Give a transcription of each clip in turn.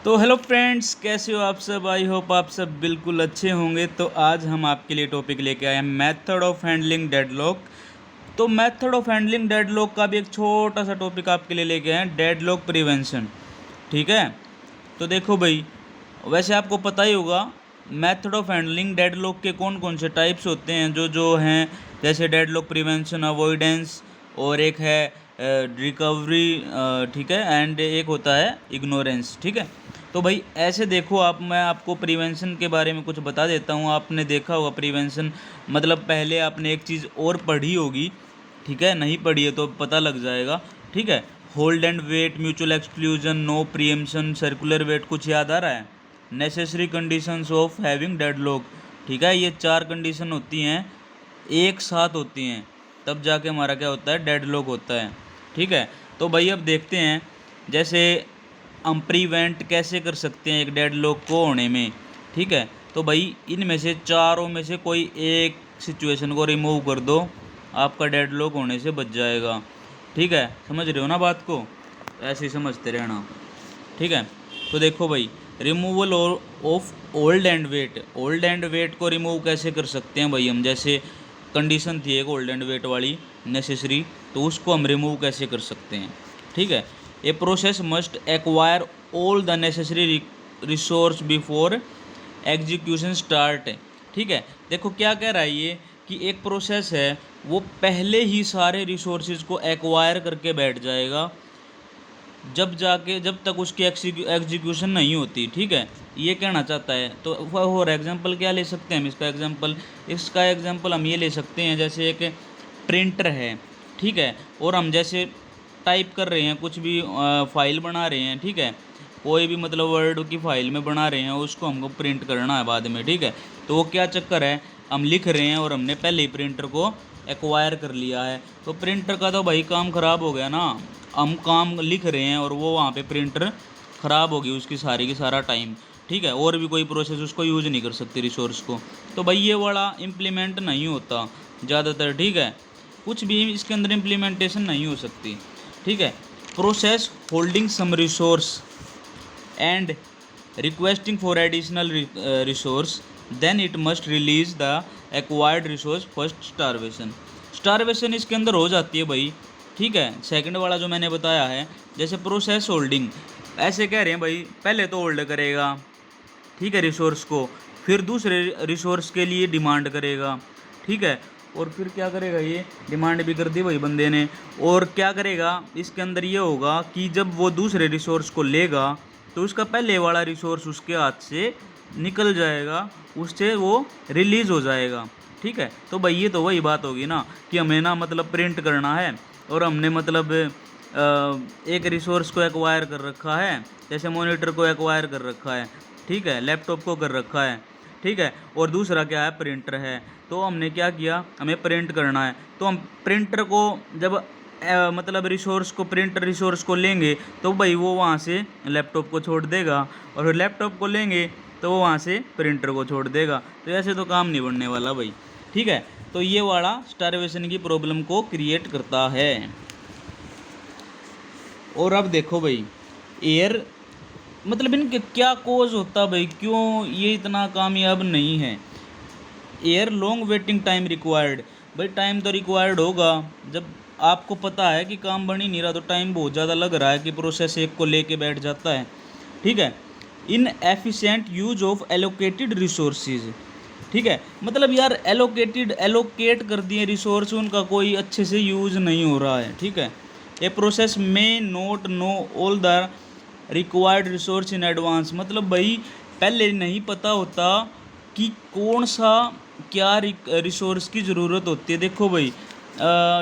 तो hello friends, कैसे हो आप सब। आई होप आप सब बिल्कुल अच्छे होंगे। तो आज हम आपके लिए टॉपिक लेके आए हैं मेथड ऑफ हैंडलिंग डेडलॉक। तो मेथड ऑफ हैंडलिंग डेडलॉक का भी एक छोटा सा टॉपिक आपके लिए लेके आए हैं, डेडलॉक प्रिवेंशन। ठीक है। तो देखो भाई, वैसे आपको पता ही होगा मेथड ऑफ हैंडलिंग डेडलॉक के कौन कौन से टाइप्स होते हैं जो हैं, जैसे डेडलॉक प्रिवेंशन, अवॉइडेंस, और एक है रिकवरी, ठीक है, एंड एक होता है इग्नोरेंस। ठीक है। तो भाई ऐसे देखो आप, मैं आपको प्रिवेंशन के बारे में कुछ बता देता हूँ। आपने देखा होगा प्रिवेंशन, मतलब पहले आपने एक चीज़ और पढ़ी होगी, ठीक है, नहीं पढ़ी है तो पता लग जाएगा। ठीक है। Hold and wait, mutual exclusion, no preemption, circular wait, कुछ याद आ रहा है? Necessary conditions of having deadlock. ठीक है, ये 4 कंडीशन होती हैं, एक साथ होती हैं, तब जाके हमारा क्या होता है, डेडलॉक होता है। ठीक है। तो भाई अब देखते हैं, जैसे हम प्रिवेंट कैसे कर सकते हैं एक डेडलॉक को होने में। ठीक है। तो भाई इनमें से चारों में से कोई एक सिचुएशन को रिमूव कर दो, आपका डेडलॉक होने से बच जाएगा। ठीक है, समझ रहे हो ना बात को? ऐसे ही समझते रहना। ठीक है। तो देखो भाई, removal of hold and wait. Hold and wait को रिमूव कैसे कर सकते हैं भाई हम? जैसे कंडीशन थी एक ओल्ड एंड वेट वाली, नेसेसरी, तो उसको हम रिमूव कैसे कर सकते हैं? ठीक है। A process must acquire all the necessary resource before execution start. ठीक है। देखो क्या कह रहा है ये, कि एक प्रोसेस है वो पहले ही सारे रिसोर्सेज को एक्वायर करके बैठ जाएगा, जब तक उसकी एग्जीक्यूशन नहीं होती। ठीक है, ये कहना चाहता है। तो फॉर एग्जांपल क्या ले सकते हैं हम इसका एग्जांपल हम ये ले सकते हैं, जैसे एक प्रिंटर है। ठीक है, और हम जैसे टाइप कर रहे हैं, कुछ भी फाइल बना रहे हैं। ठीक है, कोई भी मतलब वर्ड की फाइल में बना रहे हैं, उसको हमको प्रिंट करना है बाद में। ठीक है, तो वो क्या चक्कर है, हम लिख रहे हैं और हमने पहले ही प्रिंटर को एक्वायर कर लिया है, तो प्रिंटर का तो भाई काम ख़राब हो गया ना। हम काम लिख रहे हैं और वो वहाँ पे प्रिंटर ख़राब होगी, उसकी सारी की सारा टाइम। ठीक है, और भी कोई प्रोसेस उसको यूज़ नहीं कर सकती रिसोर्स को। तो भाई ये वाला इम्प्लीमेंट नहीं होता ज़्यादातर। ठीक है, कुछ भी इसके अंदर इम्प्लीमेंटेशन नहीं हो सकती। ठीक है। Process holding some resource and requesting for additional resource, then it must release the acquired resource first. Starvation. Starvation इसके अंदर हो जाती है भाई। ठीक है, सेकंड वाला जो मैंने बताया है, जैसे प्रोसेस होल्डिंग, ऐसे कह रहे हैं भाई, पहले तो होल्ड करेगा, ठीक है, रिसोर्स को, फिर दूसरे रिसोर्स के लिए डिमांड करेगा। ठीक है, और फिर क्या करेगा, ये डिमांड भी कर दी भाई बंदे ने, और क्या करेगा इसके अंदर ये होगा कि जब वो दूसरे रिसोर्स को लेगा तो उसका पहले वाला रिसोर्स उसके हाथ से निकल जाएगा, उससे वो रिलीज़ हो जाएगा। ठीक है। तो भाई ये तो वही बात होगी ना, कि हमें ना मतलब प्रिंट करना है, और हमने मतलब एक रिसोर्स को एक्वायर कर रखा है, जैसे मॉनिटर को एक्वायर कर रखा है, ठीक है, लैपटॉप को कर रखा है, ठीक है, और दूसरा क्या है, प्रिंटर है। तो हमने क्या किया, हमें प्रिंट करना है, तो हम प्रिंटर को जब मतलब प्रिंटर रिसोर्स को लेंगे, तो भाई वो वहाँ से लैपटॉप को छोड़ देगा, और फिर लैपटॉप को लेंगे तो वो वहाँ से प्रिंटर को छोड़ देगा। तो ऐसे तो काम नहीं बनने वाला भाई। ठीक है, तो ये वाला स्टारवेशन की प्रॉब्लम को क्रिएट करता है। और अब देखो भाई, एयर मतलब इनके क्या कोज होता भाई, क्यों ये इतना कामयाब नहीं है? Air long waiting time required. भाई टाइम तो रिक्वायर्ड होगा, जब आपको पता है कि काम बन ही नहीं रहा, तो टाइम बहुत ज़्यादा लग रहा है कि प्रोसेस एक को लेके बैठ जाता है। ठीक है। इन efficient use of allocated resources. ठीक है, मतलब यार एलोकेट कर दिए रिसोर्स, उनका कोई अच्छे से यूज़ नहीं हो रहा है। ठीक है। ए प्रोसेस में note know all the required resource in advance, मतलब भाई पहले नहीं पता होता कि कौन सा क्या रिसोर्स की ज़रूरत होती है। देखो भाई,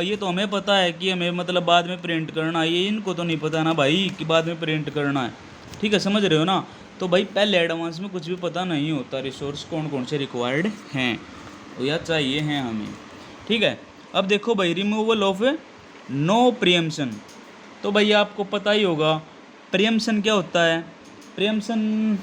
ये तो हमें पता है कि हमें मतलब बाद में प्रिंट करना है, ये इनको तो नहीं पता ना भाई कि बाद में प्रिंट करना है। ठीक है, समझ रहे हो ना? तो भाई पहले एडवांस में कुछ भी पता नहीं होता, रिसोर्स कौन कौन से रिक्वायर्ड हैं या चाहिए हैं हमें। ठीक है। अब देखो भाई, रिमूवल ऑफ नो प्रियम्पशन। तो भाई आपको पता ही होगा प्रियम्पशन क्या होता है। प्रियम्पशन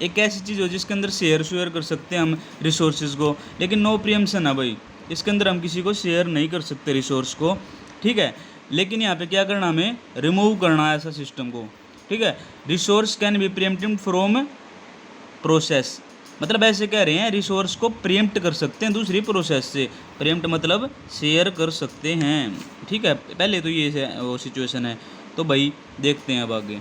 एक ऐसी चीज़ हो जिसके अंदर शेयर कर सकते हैं हम रिसोर्सेज को, लेकिन नो प्रियम्पशन है भाई, इसके अंदर हम किसी को शेयर नहीं कर सकते रिसोर्स को। ठीक है, लेकिन यहाँ पे क्या करना, हमें रिमूव करना है ऐसा सिस्टम को। ठीक है। Resource can be preempted from process, मतलब ऐसे कह रहे हैं रिसोर्स को प्रीएम्प्ट कर सकते हैं दूसरी प्रोसेस से। प्रीएम्प्ट मतलब शेयर कर सकते हैं, ठीक है। पहले तो ये वो सिचुएशन है। तो भाई देखते हैं अब आगे।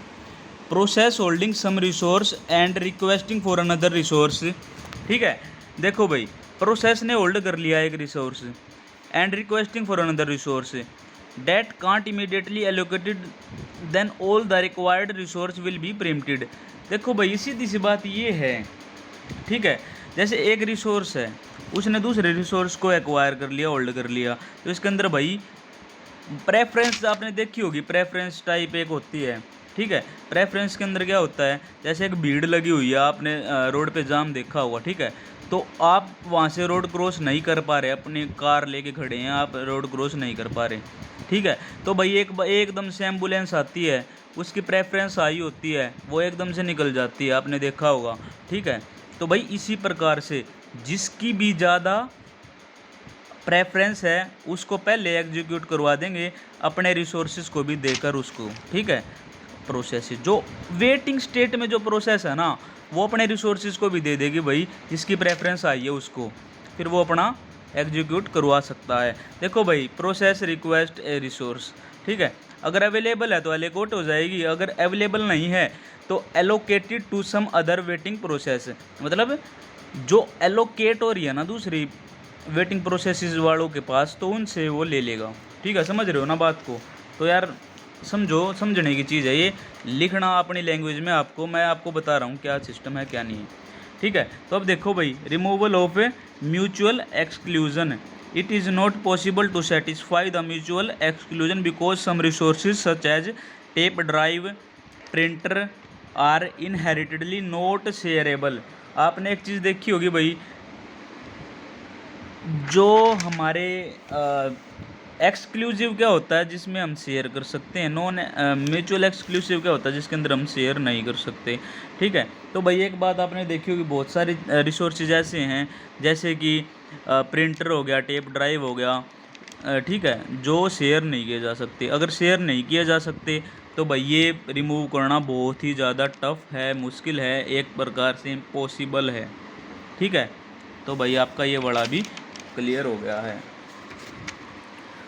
Process holding some resource and requesting for another resource, ठीक है। देखो भाई, प्रोसेस ने होल्ड कर लिया एक resource and requesting for another resource that can't immediately allocated, then all the required resource will be preempted. देखो भाई सीधी सी बात ये है, ठीक है। जैसे एक रिसोर्स है, उसने दूसरे रिसोर्स को एक्वायर कर लिया, होल्ड कर लिया, तो इसके अंदर भाई प्रेफरेंस आपने देखी होगी, प्रेफरेंस टाइप एक होती है, ठीक है। प्रेफरेंस के अंदर क्या होता है, जैसे एक भीड़ लगी हुई है, आपने रोड पे जाम देखा होगा, ठीक है। तो आप वहाँ से रोड क्रॉस नहीं कर पा रहे, अपनी कार लेके खड़े हैं, आप रोड क्रॉस नहीं कर पा रहे, ठीक है। तो भाई एकदम से एम्बुलेंस आती है, उसकी प्रेफरेंस आई होती है, वो एकदम से निकल जाती है, आपने देखा होगा, ठीक है। तो भाई इसी प्रकार से जिसकी भी ज़्यादा प्रेफरेंस है उसको पहले एग्जीक्यूट करवा देंगे, अपने रिसोर्सेज को भी देकर उसको, ठीक है। प्रोसेस जो वेटिंग स्टेट में जो प्रोसेस है ना, वो अपने रिसोर्सेज को भी दे देगी भाई, जिसकी प्रेफरेंस आई है उसको, फिर वो अपना एग्जीक्यूट करवा सकता है। देखो भाई, प्रोसेस रिक्वेस्ट ए रिसोर्स, ठीक है। अगर अवेलेबल है तो एलोकेट हो जाएगी, अगर अवेलेबल नहीं है तो allocated to some other waiting process, मतलब जो एलोकेट हो रही है ना दूसरी वेटिंग प्रोसेसेस वालों के पास, तो उनसे वो ले लेगा, ठीक है। समझ रहे हो ना बात को? तो यार समझो, समझने की चीज़ है ये, लिखना अपनी लैंग्वेज में आपको, मैं आपको बता रहा हूँ क्या सिस्टम है क्या नहीं है, ठीक है। तो अब देखो भाई, removal of mutual exclusion, it is not possible to satisfy the mutual exclusion because some resources such as tape drive, printer are inherently not shareable. आपने एक चीज़ देखी होगी भाई, जो हमारे एक्सक्लूसिव क्या होता है जिसमें हम शेयर कर सकते हैं, नॉन म्यूचुअल एक्सक्लूसिव क्या होता है जिसके अंदर हम शेयर नहीं कर सकते, ठीक है। तो भाई एक बात आपने देखी होगी, बहुत सारे रिसोर्सेज ऐसे हैं, जैसे कि प्रिंटर हो गया, टेप ड्राइव हो गया, ठीक है, जो शेयर नहीं किए जा सकते। अगर शेयर नहीं किए जा सकते तो भाई ये रिमूव करना बहुत ही ज़्यादा टफ है, मुश्किल है, एक प्रकार से इम्पॉसिबल है, ठीक है। तो भाई आपका ये बड़ा भी क्लियर हो गया है।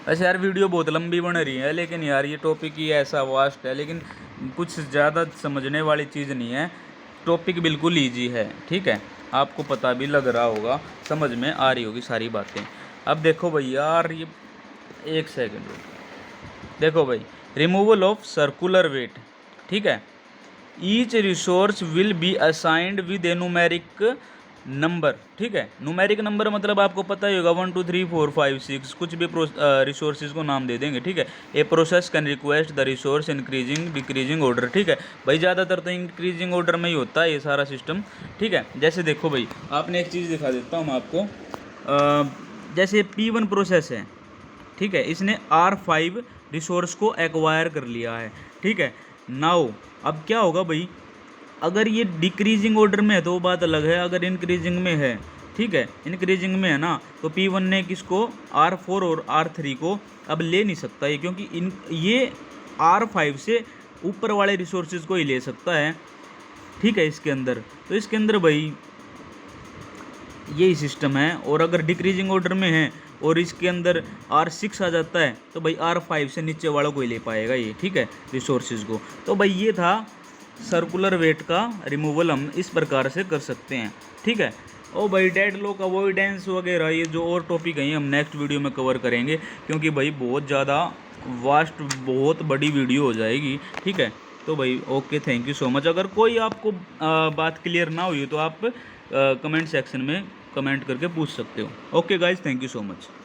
वैसे यार वीडियो बहुत लंबी बन रही है, लेकिन यार ये टॉपिक ही ऐसा वास्ट है, लेकिन कुछ ज़्यादा समझने वाली चीज़ नहीं है, टॉपिक बिल्कुल ईजी है, ठीक है। आपको पता भी लग रहा होगा, समझ में आ रही होगी सारी बातें। अब देखो भाई यार, ये एक सेकंड देखो भाई, रिमूवल ऑफ सर्कुलर वेट, ठीक है। Each resource will be assigned with A numeric number, ठीक है। न्यूमेरिक नंबर मतलब आपको पता ही होगा, 1 2 3 4 5 6 कुछ भी रिसोर्सेज को नाम दे देंगे, ठीक है। A process can request the resource increasing decreasing order, ठीक है। भाई ज़्यादातर तो इंक्रीजिंग ऑर्डर में ही होता है ये सारा सिस्टम, ठीक है। जैसे देखो भाई, आपने एक चीज़ दिखा देता हूँ मैं आपको, जैसे P1 प्रोसेस है, ठीक है, इसने R5 रिसोर्स को एक्वायर कर लिया है, ठीक है। नाउ अब क्या होगा भाई, अगर ये डिक्रीजिंग ऑर्डर में है तो वो बात अलग है, अगर इंक्रीजिंग में है, ठीक है, इंक्रीजिंग में है ना, तो P1 ने किसको, R4 और R3 को अब ले नहीं सकता ये, क्योंकि ये R5 से ऊपर वाले रिसोर्सेज को ही ले सकता है, ठीक है, इसके अंदर। तो इसके अंदर भाई यही सिस्टम है। और अगर डिक्रीजिंग ऑर्डर में है और इसके अंदर R6 आ जाता है तो भाई R5 से नीचे वालों को ही ले पाएगा ये, ठीक है, रिसोर्सेज को। तो भाई ये था सर्कुलर वेट का रिमूवल, हम इस प्रकार से कर सकते हैं, ठीक है। और भाई डेडलॉक अवॉइडेंस वगैरह ये जो और टॉपिक हैं हम नेक्स्ट वीडियो में कवर करेंगे, क्योंकि भाई बहुत ज़्यादा वास्ट, बहुत बड़ी वीडियो हो जाएगी, ठीक है। तो भाई okay, thank you so much. अगर कोई आपको बात क्लियर ना हुई तो आप कमेंट सेक्शन में कमेंट करके पूछ सकते हो। Okay guys, thank you so much.